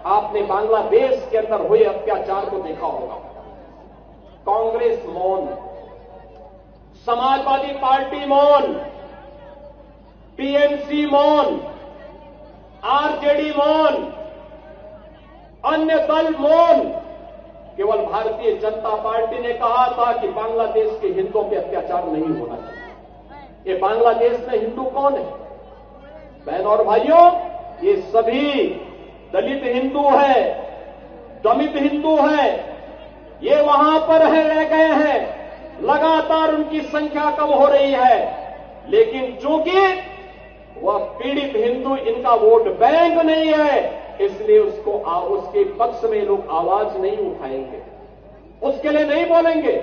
आपने बांग्लादेश के अंदर हुए अत्याचार को देखा होगा। कांग्रेस मौन, समाजवादी पार्टी मौन, टीएमसी मौन, आरजेडी मौन, अन्य दल मौन। केवल भारतीय जनता पार्टी ने कहा था कि बांग्लादेश के हिंदुओं पे अत्याचार नहीं होना चाहिए। ये बांग्लादेश में हिंदू कौन है? बहन और भाइयों, ये सभी दलित हिंदू है, दलित हिंदू है। ये वहां पर रह गए हैं, लगातार उनकी संख्या कम हो रही है, लेकिन चूंकि वह पीड़ित हिंदू इनका वोट बैंक नहीं है, इसलिए उसके पक्ष में लोग आवाज नहीं उठाएंगे, उसके लिए नहीं बोलेंगे।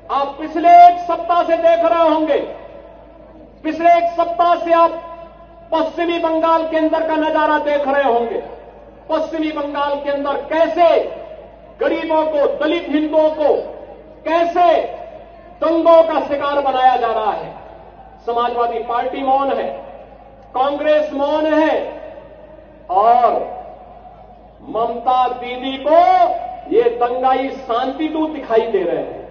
आप पिछले एक सप्ताह से देख रहे होंगे, पिछले एक सप्ताह से आप पश्चिमी बंगाल के अंदर का नजारा देख रहे होंगे। पश्चिमी बंगाल के अंदर कैसे गरीबों को, दलित हिंदुओं को कैसे दंगों का शिकार बनाया जा रहा है। समाजवादी पार्टी मौन है, कांग्रेस मौन है, और ममता दीदी को ये दंगाई शांति दूत दिखाई दे रहे हैं।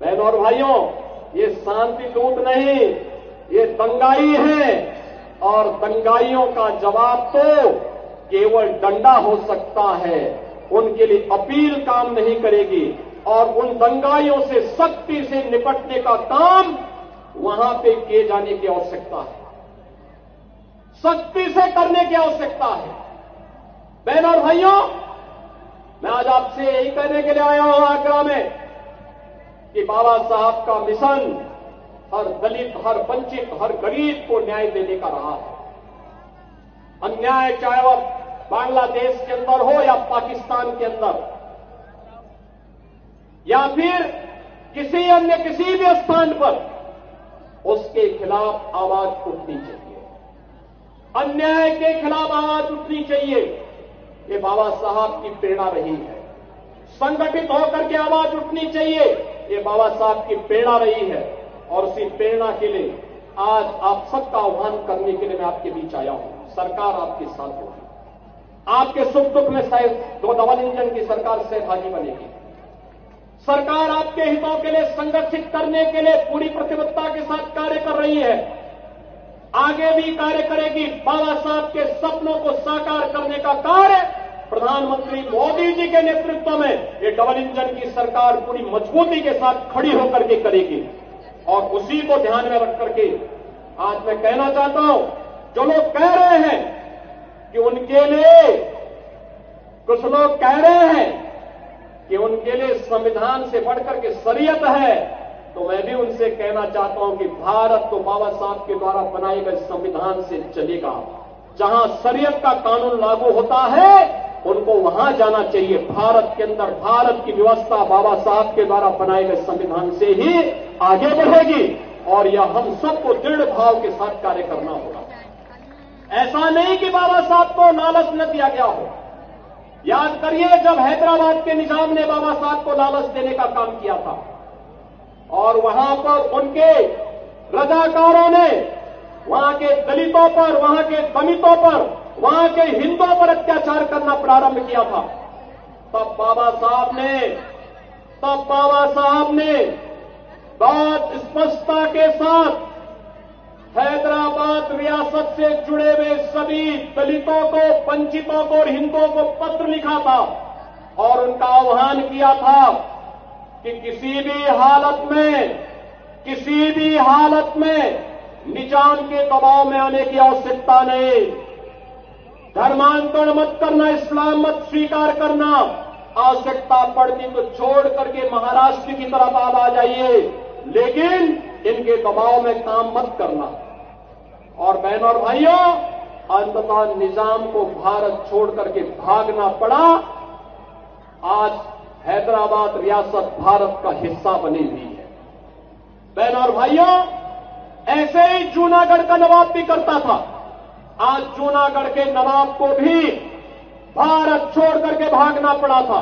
बहनों और भाइयों, ये शांति दूत नहीं, ये दंगाई है, और दंगाइयों का जवाब तो केवल डंडा हो सकता है। उनके लिए अपील काम नहीं करेगी, और उन दंगाइयों से सख्ती से निपटने का काम वहां पे किए जाने की आवश्यकता है, सख्ती से करने की आवश्यकता है। बहनों और भाइयों, मैं आज आपसे यही कहने के लिए आया हूं आगरा में कि बाबा साहब का मिशन हर दलित, हर वंचित, हर गरीब को न्याय देने का रहा है। अन्याय चाहे वह बांग्लादेश के अंदर हो या पाकिस्तान के अंदर, या फिर किसी अन्य किसी भी स्थान पर, उसके खिलाफ आवाज उठनी चाहिए, अन्याय के खिलाफ आवाज उठनी चाहिए। ये बाबा साहब की प्रेरणा रही है। संगठित होकर के आवाज उठनी चाहिए, ये बाबा साहब की प्रेरणा रही है। और उसी प्रेरणा के लिए आज आप सबका आह्वान करने के लिए मैं आपके बीच आया हूं। सरकार आपके साथ होगी, आपके सुख दुख में शायद दो डबल इंजन की सरकार सहभागी बनेगी। सरकार आपके हितों के लिए संगठित करने के लिए पूरी प्रतिबद्धता के साथ कार्य कर रही है, आगे भी कार्य करेगी। बाबा साहब के सपनों को साकार करने का कार्य प्रधानमंत्री मोदी जी के नेतृत्व में ये डबल इंजन की सरकार पूरी मजबूती के साथ खड़ी होकर के करेगी। और उसी को ध्यान में रख करके आज मैं कहना चाहता हूं, जो लोग कह रहे हैं कि उनके लिए, कुछ लोग कह रहे हैं कि उनके लिए संविधान से बढ़कर के शरीयत है, तो मैं भी उनसे कहना चाहता हूं कि भारत तो बाबा साहब के द्वारा बनाए गए संविधान से चलेगा। जहां शरीयत का कानून लागू होता है उनको वहां जाना चाहिए। भारत के अंदर भारत की व्यवस्था बाबा साहब के द्वारा बनाए गए संविधान से ही आगे बढ़ेगी, और यह हम सबको दृढ़ भाव के साथ कार्य करना होगा। ऐसा नहीं कि बाबा साहब को लालच न दिया गया हो। याद करिए, जब हैदराबाद के निजाम ने बाबा साहब को लालच देने का काम किया था, और वहां पर उनके रजाकारों ने वहां के दलितों पर, वहां के दलितों पर, वहां के हिंदुओं पर अत्याचार करना प्रारंभ किया था, तब बाबा साहब ने बहुत स्पष्टता के साथ हैदराबाद रियासत से जुड़े हुए सभी दलितों को, वंचितों को और हिंदुओं को पत्र लिखा था, और उनका आह्वान किया था कि किसी भी हालत में निजाम के दबाव में आने की आवश्यकता नहीं। धर्मांतरण मत करना, इस्लाम मत स्वीकार करना, आवश्यकता पड़ती तो छोड़ करके महाराष्ट्र की तरफ आप आ जाइए, लेकिन इनके दबाव में काम मत करना। और बहनों और भाइयों, अंततः निजाम को भारत छोड़ करके भागना पड़ा। आज हैदराबाद रियासत भारत का हिस्सा बनी हुई है। बहनों और भाइयों, ऐसे ही जूनागढ़ का नवाब भी करता था। आज जूनागढ़ के नवाब को भी भारत छोड़ करके भागना पड़ा था।